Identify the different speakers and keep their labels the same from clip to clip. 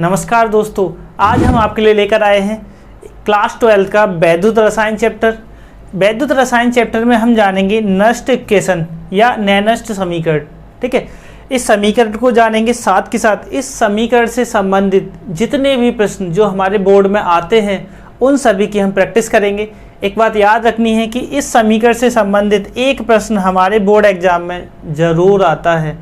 Speaker 1: नमस्कार दोस्तों, आज हम आपके लिए लेकर आए हैं क्लास 12 का वैद्युत रसायन चैप्टर। वैद्युत रसायन चैप्टर में हम जानेंगे नष्ट इक्वेशन या नैनष्ट समीकरण। ठीक है, इस समीकरण को जानेंगे, साथ के साथ इस समीकरण से संबंधित जितने भी प्रश्न जो हमारे बोर्ड में आते हैं उन सभी की हम प्रैक्टिस करेंगे। एक बात याद रखनी है कि इस समीकरण से संबंधित एक प्रश्न हमारे बोर्ड एग्जाम में ज़रूर आता है,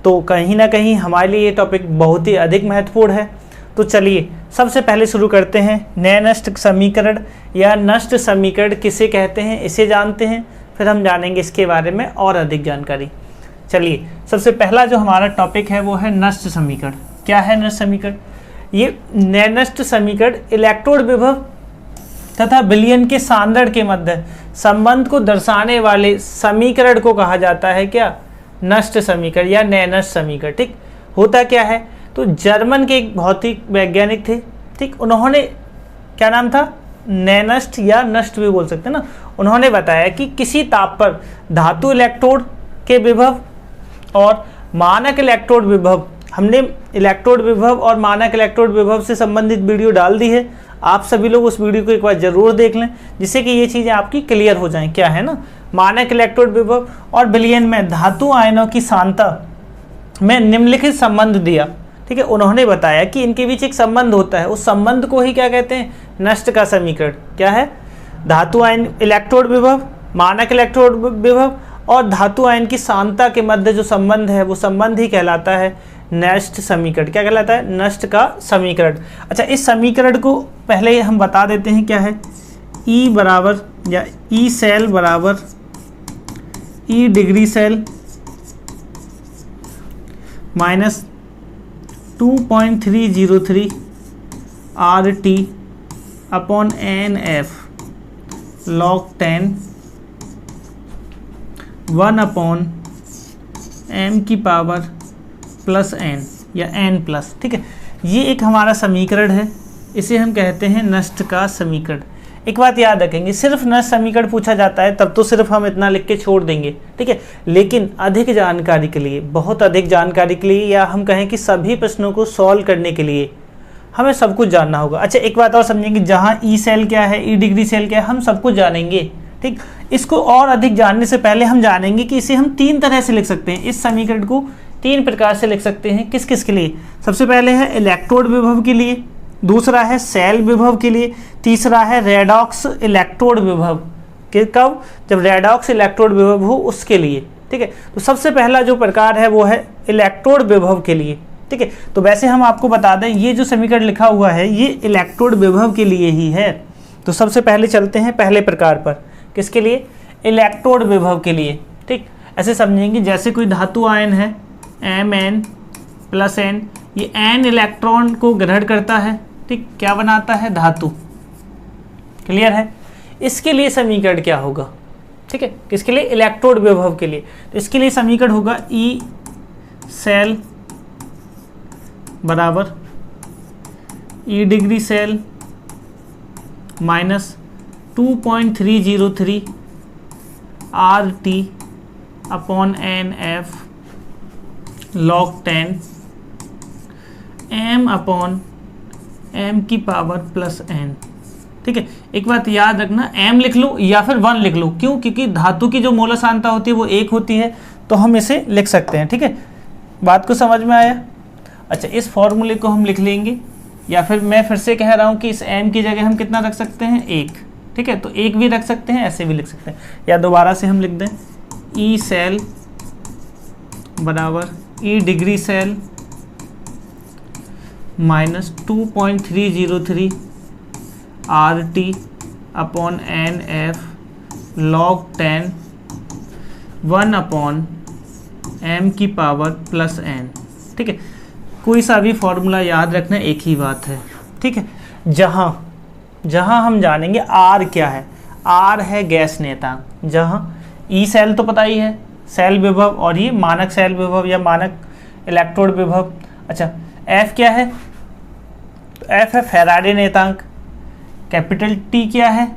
Speaker 1: तो कहीं ना कहीं हमारे लिए ये टॉपिक बहुत ही अधिक महत्वपूर्ण है। तो चलिए सबसे पहले शुरू करते हैं। नैनष्ट समीकरण या नष्ट समीकरण किसे कहते हैं इसे जानते हैं, फिर हम जानेंगे इसके बारे में और अधिक जानकारी। चलिए सबसे पहला जो हमारा टॉपिक है वो है नष्ट समीकरण। क्या है नष्ट समीकरण? ये नैनष्ट समीकरण इलेक्ट्रोड विभव तथा विलयन के सांद्रण के मध्य संबंध को दर्शाने वाले समीकरण को कहा जाता है क्या? नष्ट समीकरण या नैनष्ट समीकरण। ठीक, होता क्या है, तो जर्मन के एक भौतिक वैज्ञानिक थे, ठीक, उन्होंने क्या नाम था, नैनष्ट या नष्ट भी बोल सकते हैं ना। उन्होंने बताया कि किसी ताप पर धातु इलेक्ट्रोड के विभव और मानक इलेक्ट्रोड विभव, हमने इलेक्ट्रोड विभव और मानक इलेक्ट्रोड विभव से संबंधित वीडियो डाल दी है, आप सभी लोग उस वीडियो को एक बार जरूर देख लें जिससे कि ये चीज़ें आपकी क्लियर हो जाएं। क्या है ना, मानक इलेक्ट्रोड विभव और विलयन में धातु आयनों की सांद्रता में निम्नलिखित संबंध दिया। ठीक है, उन्होंने बताया कि इनके बीच एक संबंध होता है, उस संबंध को ही क्या कहते हैं, नष्ट का समीकरण। क्या है? धातु आयन इलेक्ट्रोड विभव, मानक इलेक्ट्रोड विभव और धातु आयन की सांद्रता के मध्य जो संबंध है वो संबंध ही कहलाता है नष्ट समीकरण। क्या कहलाता है? नष्ट का समीकरण। अच्छा, इस समीकरण को पहले हम बता देते हैं क्या है। E बराबर या E सेल बराबर E degree cell minus 2.303 RT upon NF log 10 1 upon m की पावर प्लस n या n प्लस। ठीक है, ये एक हमारा समीकरण है, इसे हम कहते हैं नष्ट का समीकरण। एक बात याद रखेंगे, सिर्फ नष्ट समीकरण पूछा जाता है तब तो सिर्फ हम इतना लिख के छोड़ देंगे, ठीक है, लेकिन अधिक जानकारी के लिए, बहुत अधिक जानकारी के लिए, या हम कहें कि सभी प्रश्नों को सॉल्व करने के लिए हमें सब कुछ जानना होगा। अच्छा, एक बात और समझेंगे, जहाँ ई सेल क्या है, ई डिग्री सेल क्या है, हम सब कुछ जानेंगे। ठीक, इसको और अधिक जानने से पहले हम जानेंगे कि इसे हम तीन तरह से लिख सकते हैं। इस समीकरण को तीन प्रकार से लिख सकते हैं। किस किस के लिए? सबसे पहले है इलेक्ट्रोड विभव के लिए, दूसरा है सेल विभव के लिए, तीसरा है रेडॉक्स इलेक्ट्रोड विभव के, कब? जब रेडॉक्स इलेक्ट्रोड विभव हो उसके लिए। ठीक है, तो सबसे पहला जो प्रकार है वो है इलेक्ट्रोड विभव के लिए। ठीक है, तो वैसे हम आपको बता दें ये जो समीकरण लिखा हुआ है ये इलेक्ट्रोड विभव के लिए ही है। तो सबसे पहले चलते हैं पहले प्रकार पर। किसके लिए? इलेक्ट्रोड विभव के लिए। ठीक, ऐसे समझेंगे जैसे कोई धातु आयन है Mn प्लस n, ये n इलेक्ट्रॉन को ग्रहण करता है। ठीक, क्या बनाता है? धातु। क्लियर है? इसके लिए समीकरण क्या होगा? ठीक है, किसके लिए? इलेक्ट्रोड विभव के लिए। तो इसके लिए समीकरण होगा E सेल बराबर E degree cell minus 2.303 RT upon NF log 10 m upon m की पावर प्लस n। ठीक है, एक बात याद रखना, m लिख लो या फिर 1 लिख लो। क्यों? क्योंकि धातु की जो मोल सांद्रता होती है वो 1 होती है, तो हम इसे लिख सकते हैं। ठीक है, बात को समझ में आया? अच्छा, इस फॉर्मूले को हम लिख लेंगे, या फिर मैं फिर से कह रहा हूँ कि इस m की जगह हम कितना रख सकते हैं? 1। ठीक है, तो 1 भी रख सकते हैं, ऐसे भी लिख सकते हैं, या दोबारा से हम लिख दें E सेल बराबर E degree cell minus 2.303 RT upon NF log 10 1 upon m की पावर प्लस n। ठीक है, कोई सा भी फॉर्मूला याद रखना, एक ही बात है। ठीक है, जहाँ हम जानेंगे R क्या है। R है गैस नेतांक, जहाँ E सेल तो पता ही है, सेल विभव, और ये मानक सेल विभव या मानक इलेक्ट्रोड विभव। अच्छा, F क्या है? तो F है फैराडे नेतांक। कैपिटल T क्या है?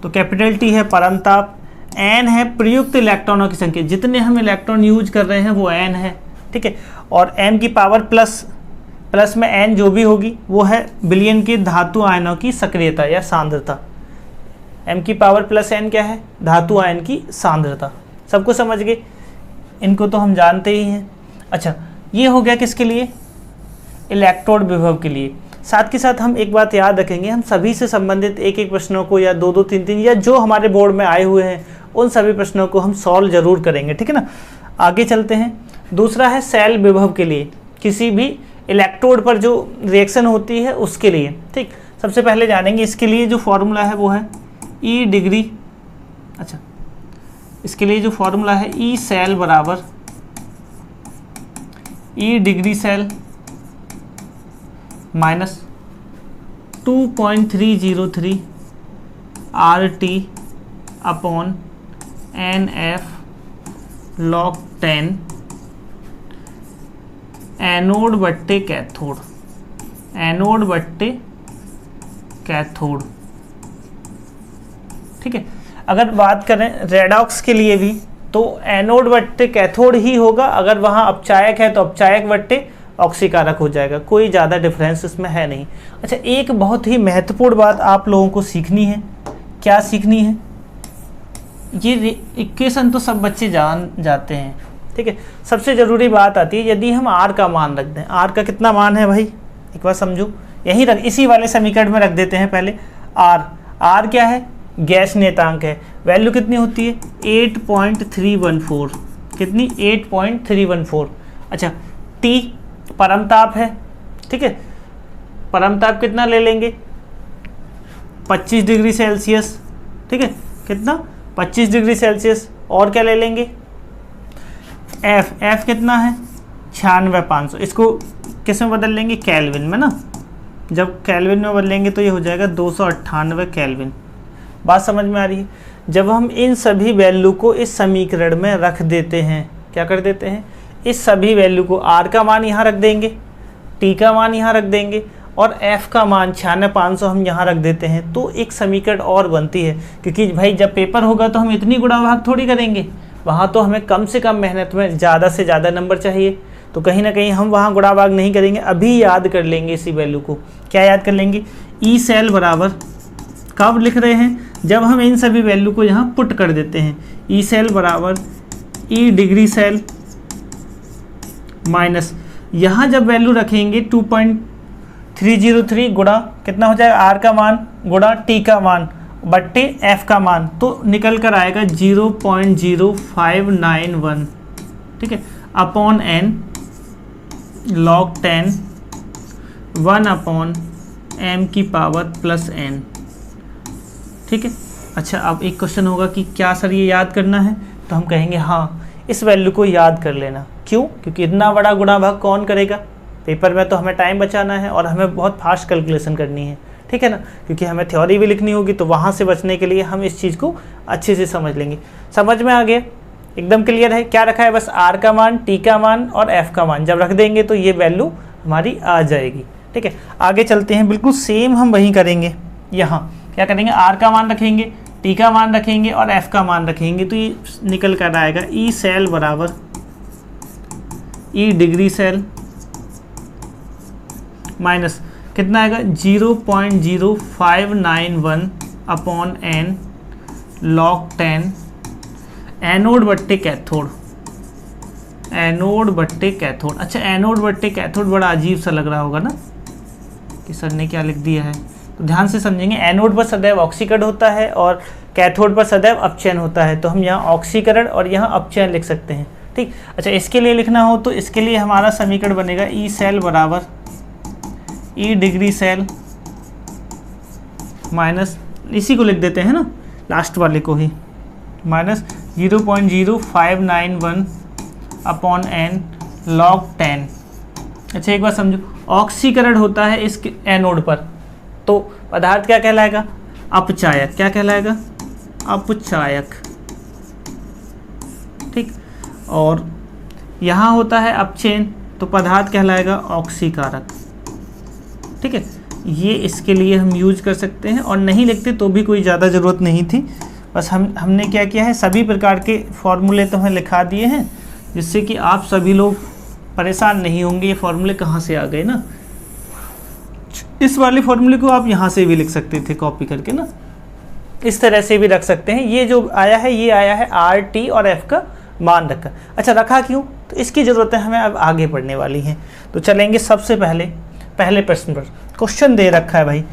Speaker 1: तो कैपिटल T है परमताप। N है प्रयुक्त इलेक्ट्रॉनों की संख्या, जितने हम इलेक्ट्रॉन यूज कर रहे हैं वो N है, ठीक है। और m की पावर प्लस प्लस में n जो भी होगी वो है बिलियन के धातु आयनों की सक्रियता या सांद्रता। m की पावर प्लस n क्या है? धातु आयन की सांद्रता। सबको समझ गए? इनको तो हम जानते ही हैं। अच्छा, ये हो गया किसके लिए? इलेक्ट्रोड विभव के लिए। साथ के साथ हम एक बात याद रखेंगे, हम सभी से संबंधित एक एक प्रश्नों को या दो दो तीन तीन या जो हमारे बोर्ड में आए हुए हैं उन सभी प्रश्नों को हम सॉल्व जरूर करेंगे, ठीक है ना। आगे चलते हैं। दूसरा है सेल विभव के लिए, किसी भी इलेक्ट्रोड पर जो रिएक्शन होती है उसके लिए, ठीक। सबसे पहले जानेंगे इसके लिए जो फॉर्मूला है वो है ई डिग्री, अच्छा इसके लिए जो फॉर्मूला है ई सेल बराबर E degree cell minus 2.303 RT upon NF log 10 anode बट्टे कैथोड, एनोड बट्टे कैथोड, ठीक है। अगर बात करें रेडॉक्स के लिए भी तो एनोड बट्टे कैथोड ही होगा, अगर वहाँ अपचायक है तो अपचायक बट्टे ऑक्सीकारक हो जाएगा, कोई ज़्यादा डिफरेंस इसमें है नहीं। अच्छा, एक बहुत ही महत्वपूर्ण बात आप लोगों को सीखनी है। क्या सीखनी है? ये इक्वेशन तो सब बच्चे जान जाते हैं, ठीक है। सबसे ज़रूरी बात आती है यदि हम R का मान रख दें। R का कितना मान है भाई? एक बार समझो, यहीं रख, इसी वाले समीकरण में रख देते हैं पहले। R क्या है? गैस नियतांक है। वैल्यू कितनी होती है? 8.314। कितनी? 8.314। अच्छा, T परमताप है, ठीक है। परमताप कितना ले लेंगे? 25 डिग्री सेल्सियस, ठीक है। कितना? 25 डिग्री सेल्सियस। और क्या ले लेंगे? F कितना है? 96,500। इसको किस में बदल लेंगे? केल्विन में ना। जब केल्विन में बदलेंगे तो ये हो जाएगा 298 केल्विन। बात समझ में आ रही है? जब हम इन सभी वैल्यू को इस समीकरण में रख देते हैं, क्या कर देते हैं? इस सभी वैल्यू को, R का मान यहाँ रख देंगे, T का मान यहाँ रख देंगे और F का मान 96,500 हम यहाँ रख देते हैं, तो एक समीकरण और बनती है। क्योंकि भाई जब पेपर होगा तो हम इतनी गुणा भाग थोड़ी करेंगे, वहाँ तो हमें कम से कम मेहनत में ज़्यादा से ज़्यादा नंबर चाहिए, तो कहीं ना कहीं हम वहाँ गुणा भाग नहीं करेंगे। अभी याद कर लेंगे इसी वैल्यू को। क्या याद कर लेंगे? ई सेल बराबर, कब लिख रहे हैं? जब हम इन सभी वैल्यू को यहाँ पुट कर देते हैं। ई सेल बराबर ई डिग्री सेल माइनस, यहाँ जब वैल्यू रखेंगे 2.303 गुणा कितना हो जाएगा? R का मान गुणा T का मान बट्टे F का मान, तो निकल कर आएगा 0.0591, ठीक है, upon N log 10 1 upon M की पावर प्लस N, ठीक है। अच्छा, अब एक क्वेश्चन होगा कि क्या सर ये याद करना है? तो हम कहेंगे हाँ, इस वैल्यू को याद कर लेना। क्यों? क्योंकि इतना बड़ा गुणा भाग कौन करेगा? पेपर में तो हमें टाइम बचाना है और हमें बहुत फास्ट कैलकुलेशन करनी है, ठीक है ना। क्योंकि हमें थ्योरी भी लिखनी होगी, तो वहाँ से बचने के लिए हम इस चीज़ को अच्छे से समझ लेंगे। समझ में आ गया? एकदम क्लियर है? क्या रखा है? बस R का मान, T का मान और F का मान जब रख देंगे तो ये वैल्यू हमारी आ जाएगी, ठीक है। आगे चलते हैं, बिल्कुल सेम हम वही करेंगे। यहाँ क्या करेंगे? R का मान रखेंगे, T का मान रखेंगे और F का मान रखेंगे, तो ये निकल कर आएगा ई सेल बराबर ई डिग्री सेल माइनस कितना आएगा? 0.0591 अपॉन N log 10 एनोड बट्टे कैथोड, एनोड बट्टे कैथोड। अच्छा, एनोड बट्टे कैथोड बड़ा अजीब सा लग रहा होगा ना कि सर ने क्या लिख दिया है, तो ध्यान से समझेंगे। एनोड पर सदैव ऑक्सीकरण होता है और कैथोड पर सदैव अपचयन होता है, तो हम यहाँ ऑक्सीकरण और यहाँ अपचयन लिख सकते हैं, ठीक। अच्छा, इसके लिए लिखना हो तो इसके लिए हमारा समीकरण बनेगा ई सेल बराबर ई डिग्री सेल माइनस, इसी को लिख देते हैं ना, लास्ट वाले को ही, माइनस 0.0591 अपॉन N log 10। अच्छा, एक बार समझो, ऑक्सीकरण होता है इस एनोड पर, तो पदार्थ क्या कहलाएगा? अपचायक। क्या कहलाएगा? अपचायक, ठीक। और यहाँ होता है अपचयन, तो पदार्थ कहलाएगा ऑक्सीकारक, ठीक है। ये इसके लिए हम यूज कर सकते हैं, और नहीं लिखते तो भी कोई ज़्यादा ज़रूरत नहीं थी। बस हमने क्या किया है, सभी प्रकार के फॉर्मूले तो हमें लिखा दिए हैं, जिससे कि आप सभी लोग परेशान नहीं होंगे ये फॉर्मूले कहाँ से आ गए ना। इस वाले फॉर्मूले को आप यहाँ से भी लिख सकते थे कॉपी करके ना, इस तरह से भी रख सकते हैं। ये जो आया है ये आया है आर टी और एफ का मान रखा। अच्छा रखा क्यों, तो इसकी ज़रूरतें हमें अब आगे पढ़ने वाली हैं। तो चलेंगे सबसे पहले प्रश्न पर। क्वेश्चन दे रखा है भाई,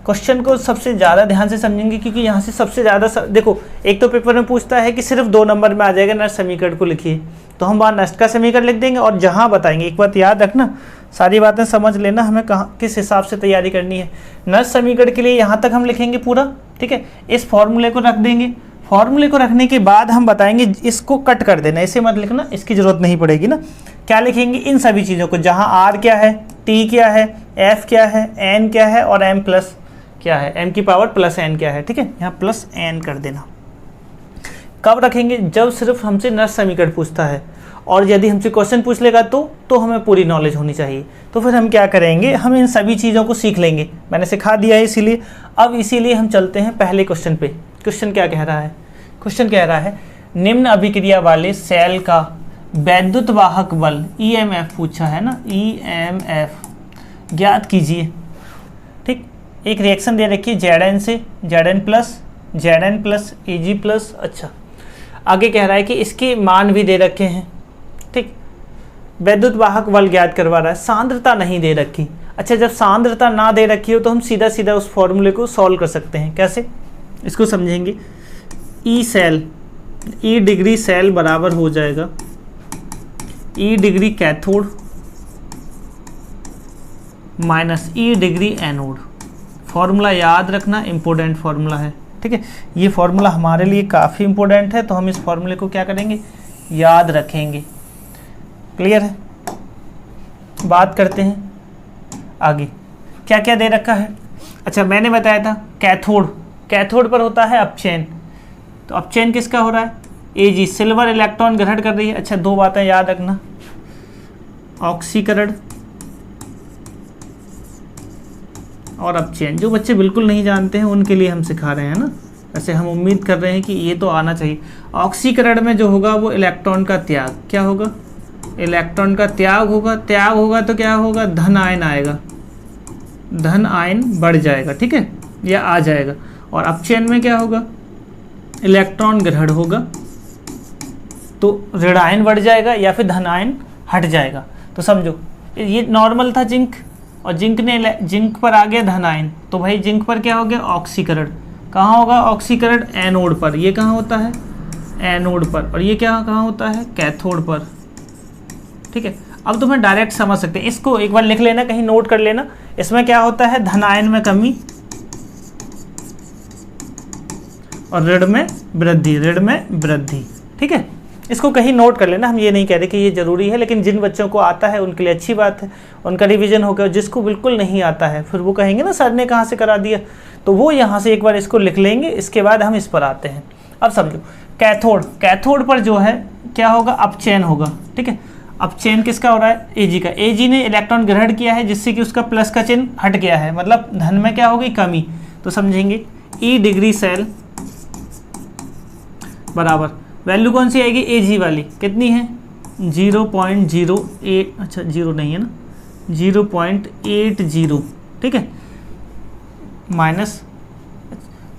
Speaker 1: क्वेश्चन को सबसे ज़्यादा ध्यान से समझेंगे क्योंकि यहाँ से सबसे ज़्यादा देखो, एक तो पेपर में पूछता है कि सिर्फ 2 नंबर में आ जाएगा नष्ट समीकरण को लिखिए, तो हम वहाँ नष्ट का समीकरण लिख देंगे और जहाँ बताएंगे, एक बात याद रखना, सारी बातें समझ लेना, हमें कहाँ किस हिसाब से तैयारी करनी है। नष्ट समीकरण के लिए यहाँ तक हम लिखेंगे पूरा, ठीक है। इस फॉर्मूले को रख देंगे, फॉर्मूले को रखने के बाद हम बताएंगे इसको कट कर देना, ऐसे मत लिखना, इसकी ज़रूरत नहीं पड़ेगी ना। क्या लिखेंगे, इन सभी चीज़ों को, जहाँ आर क्या है, टी क्या है, एफ क्या है, एन क्या है और एम प्लस क्या है, एम की पावर प्लस एन क्या है, ठीक है। यहाँ प्लस एन कर देना। कब रखेंगे, जब सिर्फ हमसे नष्ट समीकरण पूछता है, और यदि हमसे क्वेश्चन पूछ लेगा तो हमें पूरी नॉलेज होनी चाहिए। तो फिर हम क्या करेंगे, हम इन सभी चीज़ों को सीख लेंगे, मैंने सिखा दिया है इसीलिए। अब इसीलिए हम चलते हैं पहले क्वेश्चन पे। क्वेश्चन क्या कह रहा है, क्वेश्चन कह रहा है निम्न अभिक्रिया वाले सेल का वैद्युत वाहक बल EMF पूछा है ना, EMF ज्ञात कीजिए, ठीक। एक रिएक्शन दे रखी है Zn से, Zn प्लस Ag प्लस। अच्छा आगे कह रहा है कि इसके मान भी दे रखे हैं, ठीक। वैद्युत वाहक बल ज्ञात करवा रहा है, सांद्रता नहीं दे रखी। अच्छा जब सांद्रता ना दे रखी हो तो हम सीधा सीधा उस फॉर्मूले को सॉल्व कर सकते हैं। कैसे, इसको समझेंगे। E डिग्री सेल बराबर हो जाएगा E degree cathode minus E degree anode. Formula याद रखना, इम्पोर्टेंट फॉर्मूला है, ठीक है। ये फॉर्मूला हमारे लिए काफ़ी इम्पोर्टेंट है, तो हम इस फॉर्मूले को क्या करेंगे, याद रखेंगे। क्लियर है। बात करते हैं आगे, क्या क्या दे रखा है। अच्छा मैंने बताया था कैथोड पर होता है अपचयन, तो अपचयन किसका हो रहा है, Ag, सिल्वर इलेक्ट्रॉन ग्रहण कर रही है। अच्छा 2 बातें याद रखना, ऑक्सीकरण और अपचयन। जो बच्चे बिल्कुल नहीं जानते हैं उनके लिए हम सिखा रहे हैं ना, वैसे हम उम्मीद कर रहे हैं कि ये तो आना चाहिए। ऑक्सीकरण में जो होगा वो इलेक्ट्रॉन का त्याग, क्या होगा, इलेक्ट्रॉन का त्याग होगा तो क्या होगा, धन आयन आएगा, धन आयन बढ़ जाएगा, ठीक है, या आ जाएगा। और अपचयन में क्या होगा, इलेक्ट्रॉन ग्रहण होगा तो ऋण आयन बढ़ जाएगा या फिर धन आयन हट जाएगा। तो समझो ये नॉर्मल था जिंक, और जिंक पर आ गया धन आयन, तो भाई जिंक पर क्या हो गया, ऑक्सीकरण। कहाँ होगा ऑक्सीकरण, एनोड पर। ये कहाँ होता है, एनोड पर। और ये क्या कहाँ होता है, कैथोड पर, ठीक है। अब तुम्हें डायरेक्ट समझ सकते हैं, इसको एक बार लिख लेना, कहीं नोट कर लेना। इसमें क्या होता है, धन आयन में कमी और ऋण में वृद्धि, ठीक है। इसको कहीं नोट कर लेना, हम ये नहीं कह रहे कि ये ज़रूरी है, लेकिन जिन बच्चों को आता है उनके लिए अच्छी बात है, उनका रिवीजन हो गया। जिसको बिल्कुल नहीं आता है फिर वो कहेंगे ना सर ने कहाँ से करा दिया, तो वो यहाँ से एक बार इसको लिख लेंगे, इसके बाद हम इस पर आते हैं। अब समझो कैथोड पर जो है क्या होगा, अपचयन होगा, ठीक है। अपचयन किसका हो रहा है, Ag का। Ag ने इलेक्ट्रॉन ग्रहण किया है जिससे कि उसका प्लस का चिन्ह हट गया है, मतलब धन में क्या होगी, कमी। तो समझेंगे E डिग्री सेल बराबर, वैल्यू कौन सी आएगी, Ag वाली, कितनी है 0.08, अच्छा 0 नहीं है ना, 0.80, ठीक है, माइनस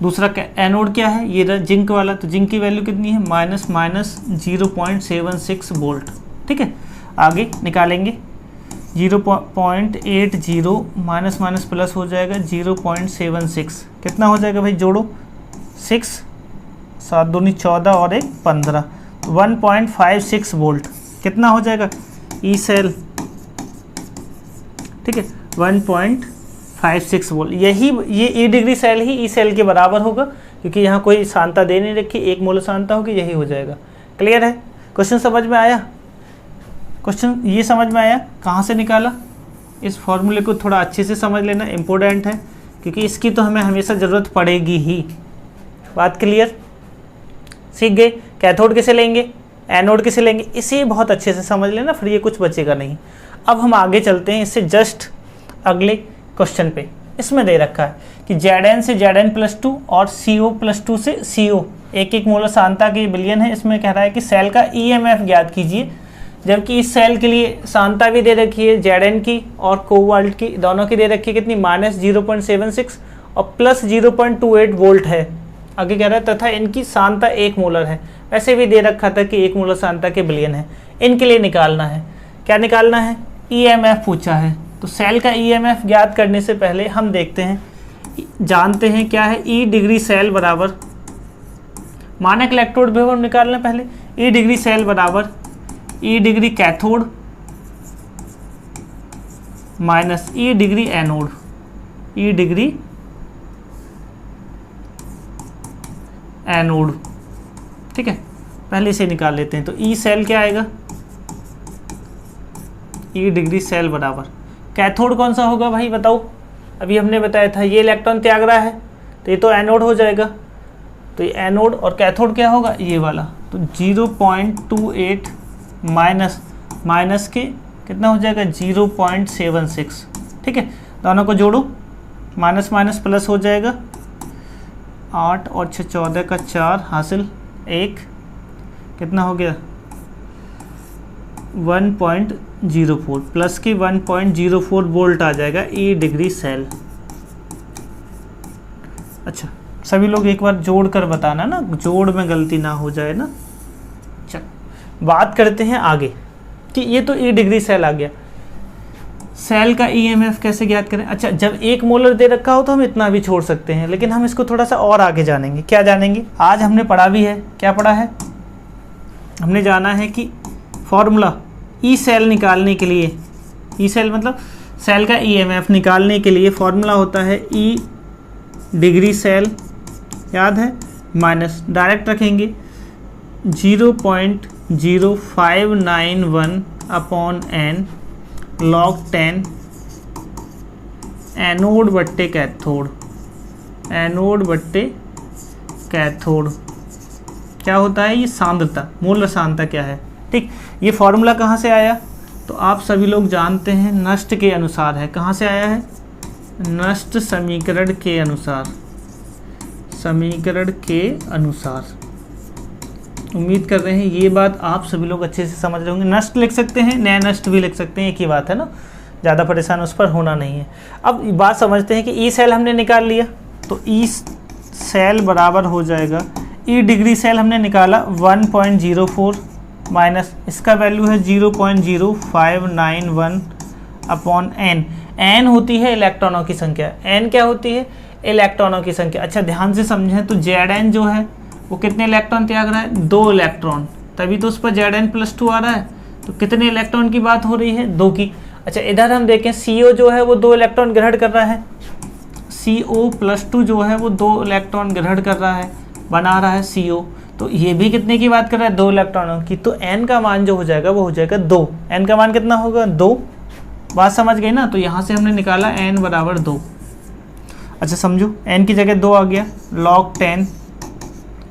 Speaker 1: दूसरा एनोड क्या है, ये जिंक वाला, तो जिंक की वैल्यू कितनी है, माइनस 0.76 वोल्ट, ठीक है। आगे निकालेंगे 0.80 माइनस प्लस हो जाएगा 0.76, कितना हो जाएगा भाई, जोड़ो 6, 7 दूनी 14 और 1 15, 1.56 वोल्ट कितना हो जाएगा, ई सेल, ठीक है, 1.56 वोल्ट। ये ई डिग्री सेल ही ई सेल के बराबर होगा, क्योंकि यहाँ कोई सांता दे नहीं रखी, एक मोल सांता होगी, यही हो जाएगा। क्लियर है, क्वेश्चन समझ में आया, क्वेश्चन ये समझ में आया, कहाँ से निकाला। इस फॉर्मूले को थोड़ा अच्छे से समझ लेना, इम्पोर्टेंट है, क्योंकि इसकी तो हमें हमेशा ज़रूरत पड़ेगी ही। बात क्लियर, सीख गए। कैथोड किसे लेंगे, एनोड किसे लेंगे, इसे बहुत अच्छे से समझ लेना, फिर ये कुछ बचेगा नहीं। अब हम आगे चलते हैं इससे जस्ट अगले क्वेश्चन पे। इसमें दे रखा है कि Zn से Zn+2 और CO+2 से CO, एक मोलर सांता की विलयन है। इसमें कह रहा है कि सेल का EMF ज्ञात कीजिए जबकि इस सेल के लिए सांता भी दे रखी है Zn की और कोबाल्ट की, दोनों की दे रखी है कितनी, -0.76 और +0.28 वोल्ट है। आगे कह रहा है तथा इनकी सांता 1 मोलर है। वैसे भी दे रखा था कि 1 मोलर सांता के बिलियन है। इनके लिए निकालना है, क्या निकालना है, EMF पूछा है। तो सेल का EMF ज्ञात करने से पहले हम देखते हैं, जानते हैं क्या है, E डिग्री सेल बराबर मानक इलेक्ट्रोड विभव निकालना पहले, E डिग्री सेल बराबर E degree cathode minus E degree anode, E degree anode. ठीक है, पहले इसे निकाल लेते हैं। तो E सेल क्या आएगा, E डिग्री सेल बराबर कैथोड कौन सा होगा भाई बताओ, अभी हमने बताया था ये इलेक्ट्रॉन त्याग रहा है तो ये तो एनोड हो जाएगा। तो ये एनोड और कैथोड क्या होगा, ये वाला। तो 0.28 माइनस के कितना हो जाएगा 0.76। ठीक है, दोनों को जोड़ो, माइनस माइनस प्लस हो जाएगा, 8 और 6 14 का 4 हासिल 1, कितना हो गया 1.04 प्लस की 1.04 वोल्ट आ जाएगा E डिग्री सेल। अच्छा, सभी लोग एक बार जोड़ कर बताना ना, जोड़ में गलती ना हो जाए ना। चल बात करते हैं आगे कि ये तो E डिग्री सेल आ गया, सेल का EMF कैसे ज्ञात करें। अच्छा, जब 1 मोलर दे रखा हो तो हम इतना भी छोड़ सकते हैं, लेकिन हम इसको थोड़ा सा और आगे जानेंगे। क्या जानेंगे, आज हमने पढ़ा भी है, क्या पढ़ा है, हमने जाना है कि फॉर्मूला E सेल निकालने के लिए, E सेल मतलब सेल का EMF निकालने के लिए फॉर्मूला होता है E डिग्री सेल, याद है, माइनस डायरेक्ट रखेंगे 0.0591 अपॉन n log 10 एनोड बट्टे कैथोड, एनोड बट्टे कैथोड क्या होता है, ये सांद्रता, मोलर सांद्रता क्या है। ठीक, ये फॉर्मूला कहाँ से आया, तो आप सभी लोग जानते हैं नष्ट के अनुसार है। कहाँ से आया है, नष्ट समीकरण के अनुसार, समीकरण के अनुसार। उम्मीद कर रहे हैं ये बात आप सभी लोग अच्छे से समझ रहे होंगे। नष्ट लिख सकते हैं, नया नष्ट भी लिख सकते हैं, एक ही बात है ना, ज़्यादा परेशान उस पर होना नहीं है। अब बात समझते हैं कि E सेल हमने निकाल लिया, तो E सेल बराबर हो जाएगा, E डिग्री सेल हमने निकाला 1.04 माइनस इसका वैल्यू है 0.0591 अपॉन n। n होती है इलेक्ट्रॉनों की संख्या, n क्या होती है, इलेक्ट्रॉनों की संख्या। अच्छा ध्यान से समझें तो Zn जो है वो कितने इलेक्ट्रॉन त्याग रहा है, 2 इलेक्ट्रॉन, तभी तो उस पर Zn+2 आ रहा है। तो कितने इलेक्ट्रॉन की बात हो रही है, 2 की। अच्छा इधर हम देखें CO जो है वो 2 इलेक्ट्रॉन ग्रहण कर रहा है, CO+2 जो है वो 2 इलेक्ट्रॉन ग्रहण कर रहा है, बना रहा है CO। तो ये भी कितने की बात कर रहा है, 2 इलेक्ट्रॉनों की। तो n का मान जो हो जाएगा वो हो जाएगा 2, n का मान कितना होगा 2, बात समझ गई ना। तो यहाँ से हमने निकाला n बराबर 2। अच्छा समझो, n की जगह 2 आ गया, log 10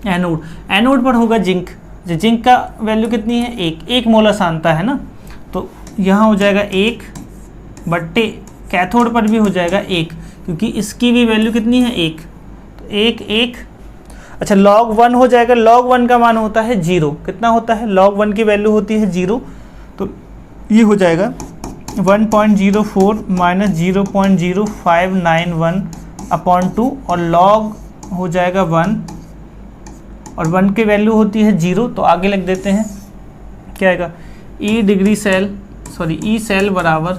Speaker 1: एनोड, एनोड पर होगा जिंक, जिंक का वैल्यू कितनी है, 1 मोलर सांद्रता है ना, तो यहाँ हो जाएगा 1 बट्टे कैथोड पर भी हो जाएगा 1, क्योंकि इसकी भी वैल्यू कितनी है 1, तो 1 अच्छा log 1 हो जाएगा, log 1 का मान होता है 0, कितना होता है, log 1 की वैल्यू होती है 0, तो ये हो जाएगा 1.04 माइनस 0.0591 अपॉन 2 और log हो जाएगा 1 और 1 की वैल्यू होती है 0, तो आगे लिख देते हैं क्या आएगा, E degree cell E cell बराबर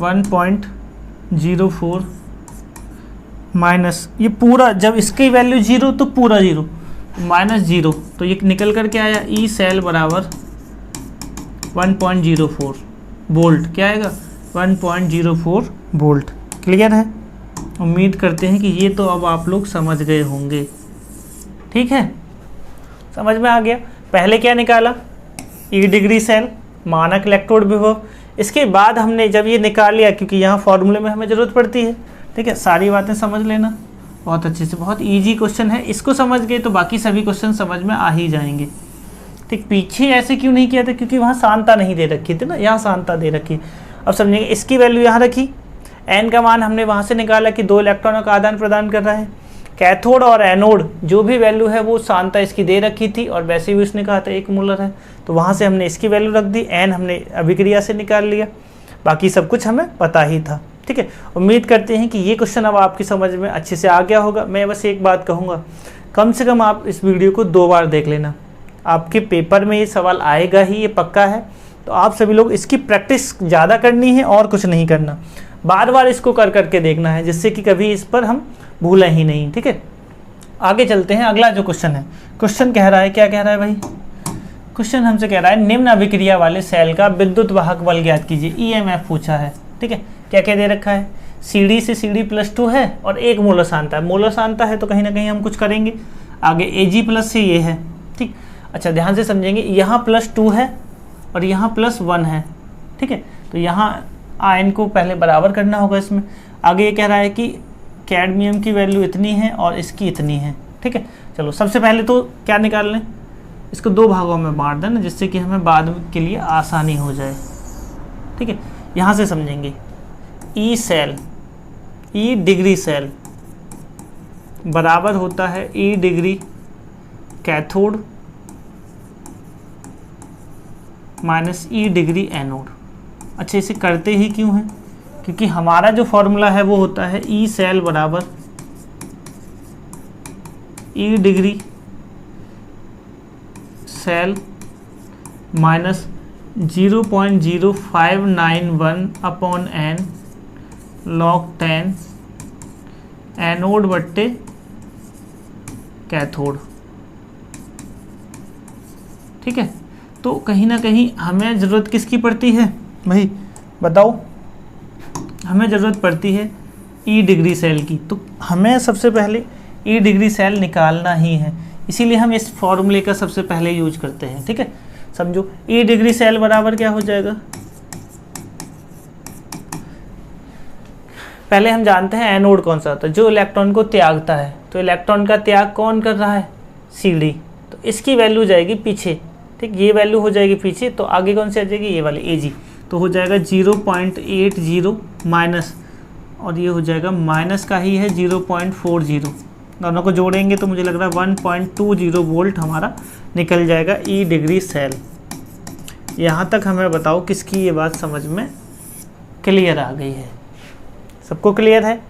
Speaker 1: 1.04 माइनस ये पूरा, जब इसकी वैल्यू 0 तो पूरा 0 माइनस 0, तो ये निकल कर के आया E सेल बराबर 1.04 वोल्ट, क्या आएगा 1.04 वोल्ट। क्लियर है, उम्मीद करते हैं कि ये तो अब आप लोग समझ गए होंगे। ठीक है, समझ में आ गया। पहले क्या निकाला, E डिग्री सेल, मानक इलेक्ट्रोड विभव। इसके बाद हमने जब ये निकाल लिया, क्योंकि यहाँ फॉर्मूले में हमें ज़रूरत पड़ती है, ठीक है, सारी बातें समझ लेना बहुत अच्छे से, बहुत इजी क्वेश्चन है, इसको समझ गए तो बाकी सभी क्वेश्चन समझ में आ ही जाएंगे। ठीक, पीछे ऐसे क्यों नहीं किया था, क्योंकि वहाँ सांता नहीं दे रखी थी ना, यहाँ सांता दे रखी। अब समझेंगे, इसकी वैल्यू यहाँ रखी, n का मान हमने वहाँ से निकाला कि 2 इलेक्ट्रॉनों का आदान प्रदान कर रहा है। कैथोड और एनोड जो भी वैल्यू है वो सांता इसकी दे रखी थी, और वैसे भी उसने कहा था 1 मोलर है, तो वहाँ से हमने इसकी वैल्यू रख दी, n हमने अभिक्रिया से निकाल लिया, बाकी सब कुछ हमें पता ही था। ठीक है, उम्मीद करते हैं कि ये क्वेश्चन अब आपकी समझ में अच्छे से आ गया होगा। मैं बस एक बात कहूँगा, कम से कम आप इस वीडियो को 2 बार देख लेना, आपके पेपर में ये सवाल आएगा ही, ये पक्का है। तो आप सभी लोग इसकी प्रैक्टिस ज़्यादा करनी है और कुछ नहीं करना, बार बार इसको कर करके देखना है, जिससे कि कभी इस पर हम भूलें ही नहीं। ठीक है, आगे चलते हैं। अगला जो क्वेश्चन है, क्वेश्चन कह रहा है, क्या कह रहा है भाई, क्वेश्चन हमसे कह रहा है निम्न अभिक्रिया वाले सेल का विद्युत वाहक बल ज्ञात कीजिए, ईएमएफ पूछा है। ठीक है, क्या क्या दे रखा है, CD से CD+2 है और 1 मोलर सांता है। मोलर सांता है तो कहीं ना कहीं हम कुछ करेंगे। आगे Ag+ से ये है। ठीक, अच्छा ध्यान से समझेंगे, यहाँ +2 है और यहाँ +1 है। ठीक है, तो यहाँ आयन को पहले बराबर करना होगा इसमें। आगे ये कह रहा है कि कैडमियम की वैल्यू इतनी है और इसकी इतनी है। ठीक है, चलो सबसे पहले तो क्या निकाल लें, इसको 2 भागों में बांट दें ना, जिससे कि हमें बाद के लिए आसानी हो जाए। ठीक है, यहाँ से समझेंगे, ई सेल, ई डिग्री सेल बराबर होता है ई डिग्री कैथोड माइनस ई डिग्री एनोड। अच्छा, इसे करते ही क्यों है, क्योंकि हमारा जो फॉर्मूला है वो होता है ई सेल बराबर E degree cell minus 0.0591 upon n log 10 anode बट्टे कैथोड। ठीक है, तो कहीं ना कहीं हमें ज़रूरत किसकी पड़ती है भाई, बताओ, हमें ज़रूरत पड़ती है ई डिग्री सेल की। तो हमें सबसे पहले ई डिग्री सेल निकालना ही है, इसीलिए हम इस फॉर्मूले का सबसे पहले यूज करते हैं। ठीक है, समझो, ई डिग्री सेल बराबर क्या हो जाएगा, पहले हम जानते हैं एनोड कौन सा होता है, जो इलेक्ट्रॉन को त्यागता है। तो इलेक्ट्रॉन का त्याग कौन कर रहा है, CD, तो इसकी वैल्यू जाएगी पीछे। ठीक, ये वैल्यू हो जाएगी पीछे, तो आगे कौन सी आ जाएगी, ये वाली Ag, तो हो जाएगा 0.80 माइनस, और ये हो जाएगा माइनस का ही है 0.40, दोनों को जोड़ेंगे तो मुझे लग रहा है 1.20 वोल्ट हमारा निकल जाएगा ई डिग्री सेल। यहाँ तक हमें बताओ किसकी ये बात समझ में क्लियर आ गई है, सबको क्लियर है।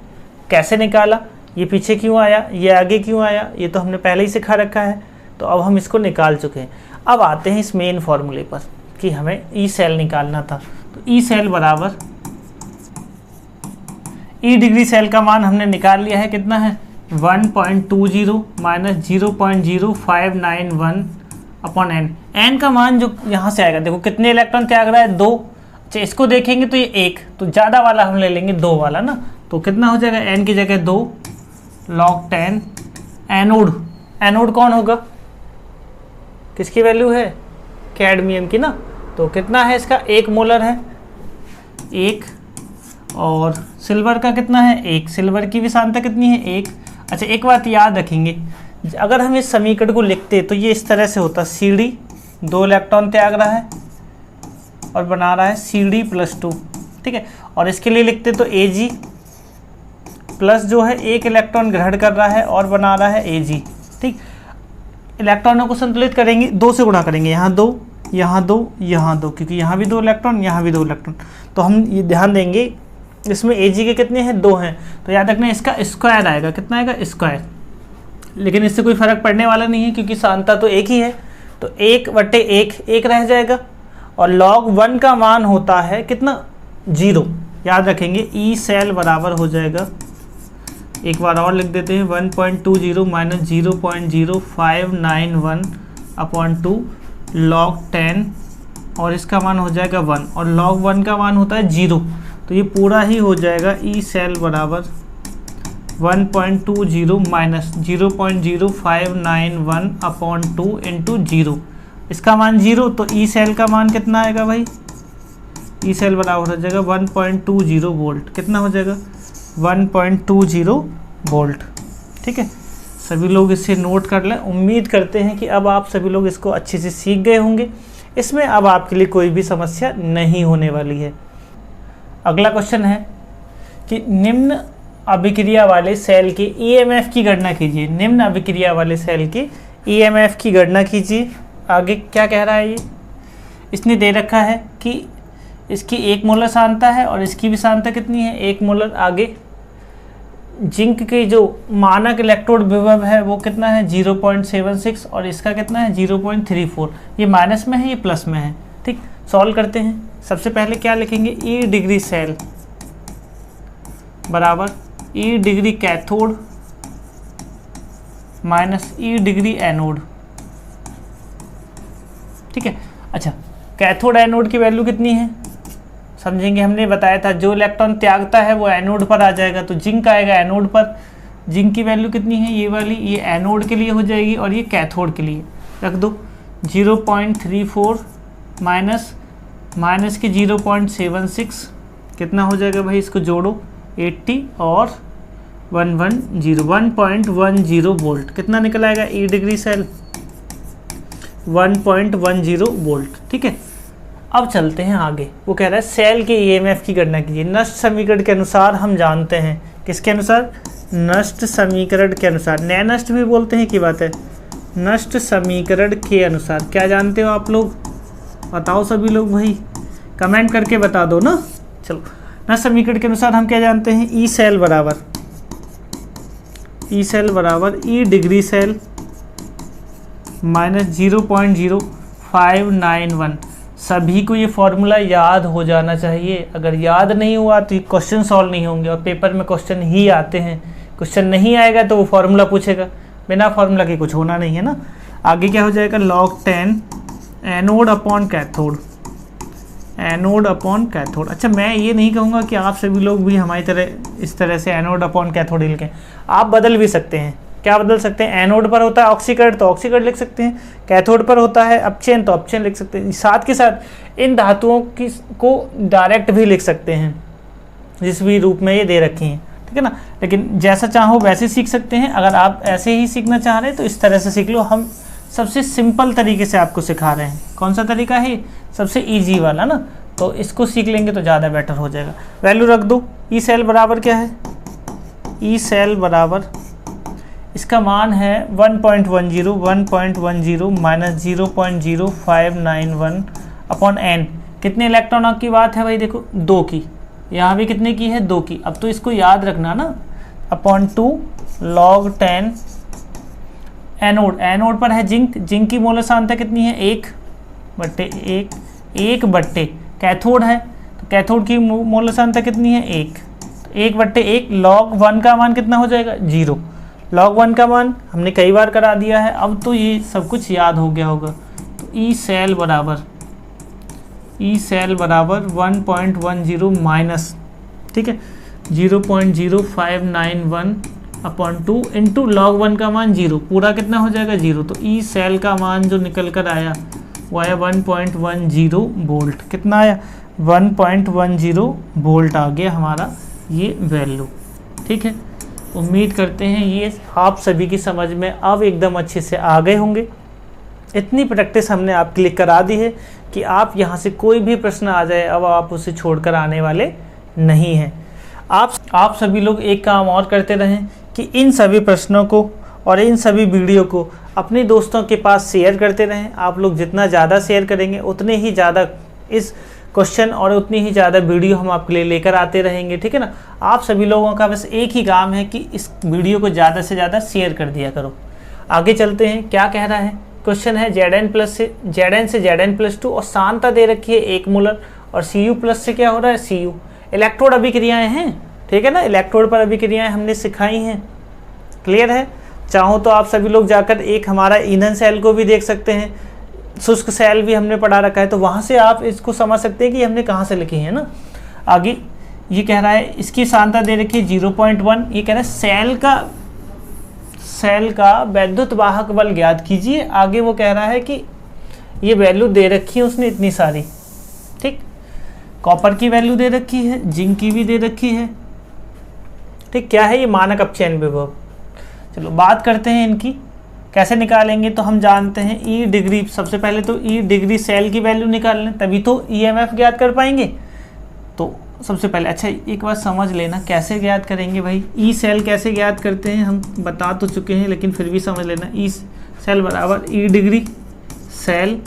Speaker 1: कैसे निकाला, ये पीछे क्यों आया, ये आगे क्यों आया, ये तो हमने पहले ही सिखा रखा है, तो अब हम इसको निकाल चुके हैं। अब आते हैं इस मेन फॉर्मूले पर कि हमें ई सेल निकालना था। तो ई सेल बराबर ई डिग्री सेल का मान हमने निकाल लिया है, कितना है 1.20 माइनस 0.0591 अपॉन n। n का मान जो यहाँ से आएगा, देखो कितने इलेक्ट्रॉन त्याग रहा है, 2। अच्छा, इसको देखेंगे तो ये 1, तो ज़्यादा वाला हम ले लेंगे 2 वाला ना, तो कितना हो जाएगा, n की जगह 2 log 10 एनोड। एनोड कौन होगा, किसकी वैल्यू है, कैडमियम की ना, तो कितना है इसका, 1 मोलर है 1, और सिल्वर का कितना है 1, सिल्वर की भी सांद्रता कितनी है 1। अच्छा, एक बात याद रखेंगे, अगर हम इस समीकरण को लिखते तो ये इस तरह से होता, CD 2 इलेक्ट्रॉन त्याग रहा है और बना रहा है CD+2। ठीक है, और इसके लिए लिखते तो Ag प्लस जो है 1 इलेक्ट्रॉन ग्रहण कर रहा है और बना रहा है Ag। ठीक, इलेक्ट्रॉनों को संतुलित करेंगे, 2 से गुणा करेंगे, यहाँ 2 यहाँ 2 यहाँ 2, क्योंकि यहाँ भी 2 इलेक्ट्रॉन यहाँ भी 2 इलेक्ट्रॉन, तो हम ये ध्यान देंगे इसमें Ag के कितने हैं, 2 हैं, तो याद रखना इसका स्क्वायर आएगा, कितना आएगा स्क्वायर, लेकिन इससे कोई फर्क पड़ने वाला नहीं है क्योंकि सांद्रता तो एक ही है, तो 1/1 रह जाएगा, और log 1 का मान होता है कितना 0। याद रखेंगे ई सेल बराबर हो जाएगा, एक बार और लिख देते हैं, 1.20 माइनस 0.0591 अपॉन 2 log 10, और इसका मान हो जाएगा 1, और log 1 का मान होता है 0, तो ये पूरा ही हो जाएगा ई सेल बराबर 1.20 माइनस 0.0591 अपॉन 2 इंटू 0, इसका मान 0, तो ई सेल का मान कितना आएगा भाई, ई सेल बराबर हो जाएगा 1.20 वोल्ट, कितना हो जाएगा 1.20 वोल्ट। ठीक है, सभी लोग इसे नोट कर लें। उम्मीद करते हैं कि अब आप सभी लोग इसको अच्छे से सीख गए होंगे, इसमें अब आपके लिए कोई भी समस्या नहीं होने वाली है। अगला क्वेश्चन है कि निम्न अभिक्रिया वाले सेल के ईएमएफ की गणना कीजिए। निम्न अभिक्रिया वाले सेल के ईएमएफ की गणना कीजिए। आगे क्या कह रहा है ये, इसने दे रखा है कि इसकी 1 मोलर सांद्रता है और इसकी भी सांद्रता कितनी है 1 मोलर। आगे जिंक की जो मानक इलेक्ट्रोड विभव है वो कितना है 0.76 और इसका कितना है 0.34। ये माइनस में है, ये प्लस में है। ठीक, सॉल्व करते हैं। सबसे पहले क्या लिखेंगे, ई डिग्री सेल बराबर ई डिग्री कैथोड माइनस ई डिग्री एनोड। ठीक है, अच्छा कैथोड एनोड की वैल्यू कितनी है समझेंगे। हमने बताया था जो इलेक्ट्रॉन त्यागता है वो एनोड पर आ जाएगा, तो जिंक आएगा एनोड पर। जिंक की वैल्यू कितनी है, ये वाली, ये एनोड के लिए हो जाएगी और ये कैथोड के लिए रख दो। 0.34 माइनस के 0.76 कितना हो जाएगा भाई, इसको जोड़ो 80 और 110 वोल्ट। कितना निकल आएगा ई डिग्री सेल 1.10 वोल्ट। ठीक है, अब चलते हैं आगे। वो कह रहा है सेल के ईएमएफ की गणना कीजिए नष्ट समीकरण के अनुसार। हम जानते हैं किसके अनुसार, नष्ट समीकरण के अनुसार। नए नष्ट भी बोलते हैं की बात है, नष्ट समीकरण के अनुसार। क्या जानते हो आप लोग, बताओ सभी लोग भाई, कमेंट करके बता दो ना। चलो, नष्ट समीकरण के अनुसार हम क्या जानते हैं, ई सेल बराबर ई डिग्री सेल माइनस 0.0591। सभी को ये फॉर्मूला याद हो जाना चाहिए। अगर याद नहीं हुआ तो ये क्वेश्चन सॉल्व नहीं होंगे, और पेपर में क्वेश्चन ही आते हैं। क्वेश्चन नहीं आएगा तो वो फॉर्मूला पूछेगा, बिना फॉर्मूला के कुछ होना नहीं है ना। आगे क्या हो जाएगा, log 10 एनोड अपॉन कैथोड। अच्छा, मैं ये नहीं कहूँगा कि आप सभी लोग भी हमारी तरह इस तरह से एनोड अपॉन कैथोड लिखें। आप बदल भी सकते हैं। क्या बदल सकते हैं, एनोड पर होता है ऑक्सीकरण तो ऑक्सीकरण लिख सकते हैं, कैथोड पर होता है अपचयन तो अपचयन लिख सकते हैं। साथ के साथ इन धातुओं की को डायरेक्ट भी लिख सकते हैं, जिस भी रूप में ये दे रखी हैं। ठीक है ना, लेकिन जैसा चाहो वैसे सीख सकते हैं। अगर आप ऐसे ही सीखना चाह रहे हैं तो इस तरह से सीख लो। हम सबसे सिंपल तरीके से आपको सिखा रहे हैं। कौन सा तरीका है, सबसे ईजी वाला ना, तो इसको सीख लेंगे तो ज़्यादा बेटर हो जाएगा। वैल्यू रख दो। ई सेल बराबर क्या है, ई सेल बराबर इसका मान है 1.10 माइनस 0.0591 अपॉन एन। कितने इलेक्ट्रॉनों की बात है भाई, देखो 2 की, यहाँ भी कितने की है 2 की। अब तो इसको याद रखना ना, अपॉन 2 log 10 एनोड पर है जिंक की मोलर सांद्रता कितनी है 1/1 कैथोड है तो कैथोड की मोलर सांद्रता कितनी है 1/1 log 1 का मान कितना हो जाएगा 0। log 1 का मान हमने कई बार करा दिया है, अब तो ये सब कुछ याद हो गया होगा। तो ई सेल बराबर 1.10 माइनस, ठीक है, 0.0591 अपॉन 2 इंटू log 1 का मान 0, पूरा कितना हो जाएगा 0। तो ई सेल का मान जो निकल कर आया वो आया 1.10 वोल्ट। कितना आया 1.10 वोल्ट आ गया हमारा ये वैल्यू। ठीक है, उम्मीद करते हैं ये आप सभी की समझ में अब एकदम अच्छे से आ गए होंगे। इतनी प्रैक्टिस हमने आपके लिए करा दी है कि आप यहाँ से कोई भी प्रश्न आ जाए अब आप उसे छोड़कर आने वाले नहीं हैं। आप सभी लोग एक काम और करते रहें कि इन सभी प्रश्नों को और इन सभी वीडियो को अपने दोस्तों के पास शेयर करते रहें। आप लोग जितना ज़्यादा शेयर करेंगे उतने ही ज़्यादा इस क्वेश्चन और उतनी ही ज़्यादा वीडियो हम आपके लिए लेकर आते रहेंगे। ठीक है ना, आप सभी लोगों का बस एक ही काम है कि इस वीडियो को ज़्यादा से ज़्यादा शेयर कर दिया करो। आगे चलते हैं, क्या कह रहा है क्वेश्चन है Zn से Zn+2 और सांद्रता दे रखी है 1 मोलर और Cu+ से क्या हो रहा है Cu। इलेक्ट्रोड अभिक्रियाएं हैं, ठीक है ना, इलेक्ट्रोड पर अभिक्रियाएं हमने सिखाई हैं। क्लियर है, चाहो तो आप सभी लोग जाकर एक हमारा ईंधन सेल को भी देख सकते हैं, शुष्क सेल भी हमने पढ़ा रखा है, तो वहाँ से आप इसको समझ सकते हैं कि हमने कहाँ से लिखी है ना। आगे ये कह रहा है इसकी सांद्रता दे रखी है 0.1। ये कह रहा है सेल का वैद्युत वाहक बल ज्ञात कीजिए। आगे वो कह रहा है कि ये वैल्यू दे रखी है उसने इतनी सारी। ठीक, कॉपर की वैल्यू दे रखी है, जिंक की भी दे रखी है। ठीक, क्या है ये मानक अपचयन विभव। चलो बात करते हैं इनकी कैसे निकालेंगे। तो हम जानते हैं ई डिग्री, सबसे पहले तो ई डिग्री सेल की वैल्यू निकाल लें तभी तो ईएमएफ ज्ञात कर पाएंगे। तो सबसे पहले अच्छा एक बात समझ लेना कैसे ज्ञात करेंगे भाई। ई सेल कैसे ज्ञात करते हैं हम बता तो चुके हैं, लेकिन फिर भी समझ लेना। ई सेल बराबर E degree cell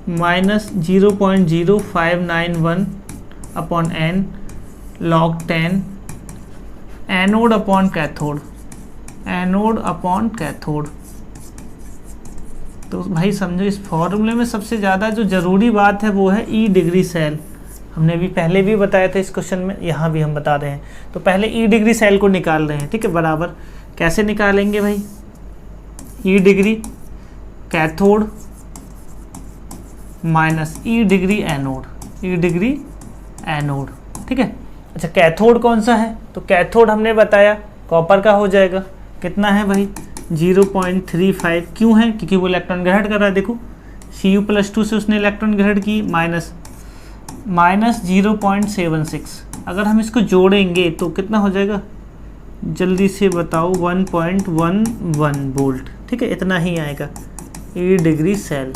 Speaker 1: minus 0.0591 upon n log 10 anode upon cathode, anode upon cathode. तो भाई समझो इस फॉर्मूले में सबसे ज़्यादा जो ज़रूरी बात है वो है ई डिग्री सेल। हमने भी पहले भी बताया था इस क्वेश्चन में, यहाँ भी हम बता रहे हैं। तो पहले ई डिग्री सेल को निकाल रहे हैं, ठीक है। बराबर कैसे निकालेंगे भाई, ई डिग्री कैथोड माइनस ई डिग्री एनोड, ई डिग्री एनोड, ठीक है। अच्छा कैथोड कौन सा है, तो कैथोड हमने बताया कॉपर का हो जाएगा। कितना है भाई 0.35। क्यों है, क्योंकि वो इलेक्ट्रॉन ग्रहण कर रहा है। देखो Cu+2 से उसने इलेक्ट्रॉन ग्रहण की, माइनस 0.76। अगर हम इसको जोड़ेंगे तो कितना हो जाएगा, जल्दी से बताओ, 1.11 वोल्ट, ठीक है। इतना ही आएगा ई डिग्री सेल।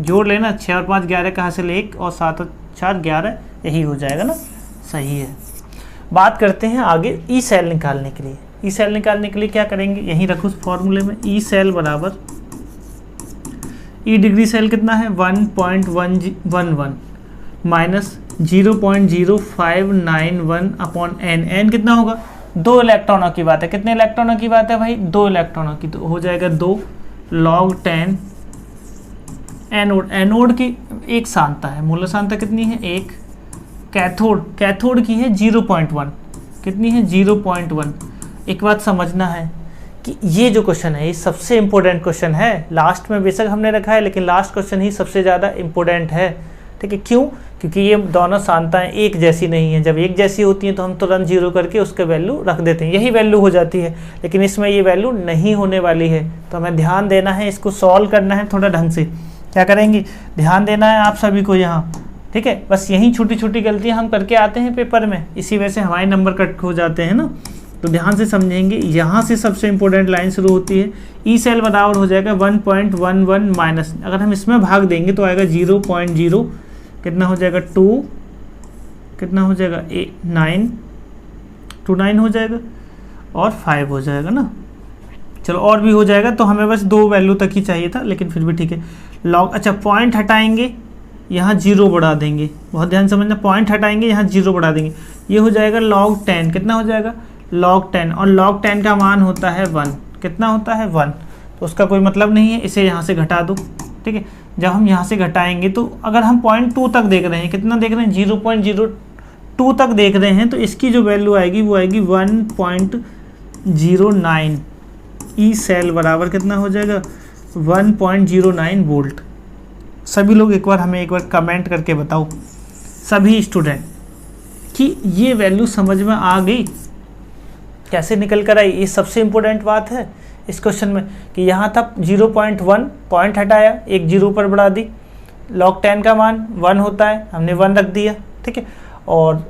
Speaker 1: जोड़ लेना, 6 और 5 11 का हासिल 1 और 7 और 4 11, यही हो जाएगा ना, सही है। बात करते हैं आगे ई सेल निकालने के लिए। ई सेल निकालने के लिए क्या करेंगे, यहीं रखो उस फॉर्मूले में, ई सेल बराबर ई डिग्री सेल कितना है 1.111 माइनस 0.0591 अपॉन एन। एन कितना होगा, 2 इलेक्ट्रॉनों की बात है। कितने इलेक्ट्रॉनों की बात है भाई, 2 इलेक्ट्रॉनों की, तो हो जाएगा 2 log 10 एनोड। एनोड की एक सांता है, मूल सांता कितनी है 1। कैथोड, कैथोड की है 0.1, कितनी है 0.1। एक बात समझना है कि ये जो क्वेश्चन है ये सबसे इम्पोर्टेंट क्वेश्चन है। लास्ट में बेशक हमने रखा है, लेकिन लास्ट क्वेश्चन ही सबसे ज़्यादा इम्पोर्टेंट है, ठीक है। क्यों, क्योंकि ये दोनों सांताएं एक जैसी नहीं है। जब एक जैसी होती हैं तो हम तुरंत 0 करके उसके वैल्यू रख देते हैं, यही वैल्यू हो जाती है। लेकिन इसमें ये वैल्यू नहीं होने वाली है, तो हमें ध्यान देना है, इसको सॉल्व करना है थोड़ा ढंग से। क्या करेंगे, ध्यान देना है आप सभी को यहाँ, ठीक है। बस यही छोटी छोटी गलतियाँ हम करके आते हैं पेपर में, इसी वजह से हमारे नंबर कट हो जाते हैं ना। तो ध्यान से समझेंगे, यहाँ से सबसे इंपॉर्टेंट लाइन शुरू होती है। ई सेल बराबर हो जाएगा 1.11 माइनस, अगर हम इसमें भाग देंगे तो आएगा 0.0, कितना हो जाएगा 2, कितना हो जाएगा 9 हो जाएगा और 5 हो जाएगा ना। चलो और भी हो जाएगा, तो हमें बस 2 वैल्यू तक ही चाहिए था, लेकिन फिर भी ठीक है। लॉग, अच्छा पॉइंट हटाएंगे, यहाँ 0 बढ़ा देंगे, बहुत ध्यान समझना, पॉइंट हटाएंगे यहाँ 0 बढ़ा देंगे, ये हो जाएगा log 10। कितना हो जाएगा log 10, और log 10 का मान होता है 1। कितना होता है 1, तो उसका कोई मतलब नहीं है, इसे यहाँ से घटा दो, ठीक है। जब हम यहाँ से घटाएंगे तो अगर हम 0.2 तक देख रहे हैं, कितना देख रहे हैं 0.02 तक देख रहे हैं, तो इसकी जो वैल्यू आएगी वो आएगी 1.09। ई सेल बराबर कितना हो जाएगा 1.09 वोल्ट। सभी लोग एक बार हमें एक बार कमेंट करके बताओ, सभी स्टूडेंट, कि ये वैल्यू समझ में आ गई, कैसे निकल कर आई। ये सबसे इम्पोर्टेंट बात है इस क्वेश्चन में, कि यहाँ था 0.1, पॉइंट हटाया, एक 0 पर बढ़ा दी, log 10 का मान 1 होता है, हमने 1 रख दिया, ठीक है। और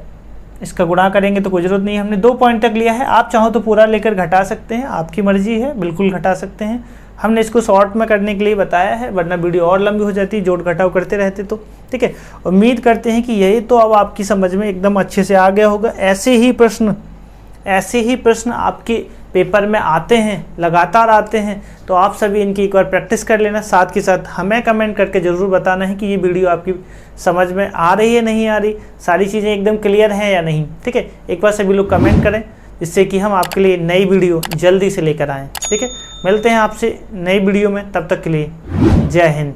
Speaker 1: इसका गुणा करेंगे तो कोई ज़रूरत नहीं है, हमने 2 पॉइंट तक लिया है। आप चाहो तो पूरा लेकर घटा सकते हैं, आपकी मर्जी है, बिल्कुल घटा सकते हैं। हमने इसको शॉर्ट में करने के लिए बताया है, वरना वीडियो और लंबी हो जाती, जोड़ घटाव करते रहते तो, ठीक है। उम्मीद करते हैं कि यही तो अब आपकी समझ में एकदम अच्छे से आ गया होगा। ऐसे ही प्रश्न आपके पेपर में आते हैं, लगातार आते हैं, तो आप सभी इनकी एक बार प्रैक्टिस कर लेना। साथ के साथ हमें कमेंट करके ज़रूर बताना है कि ये वीडियो आपकी समझ में आ रही है, नहीं आ रही, सारी चीज़ें एकदम क्लियर हैं या नहीं, ठीक है। एक बार सभी लोग कमेंट करें, जिससे कि हम आपके लिए नई वीडियो जल्दी से लेकर आएँ, ठीक है। मिलते हैं आपसे नई वीडियो में, तब तक के लिए जय हिंद।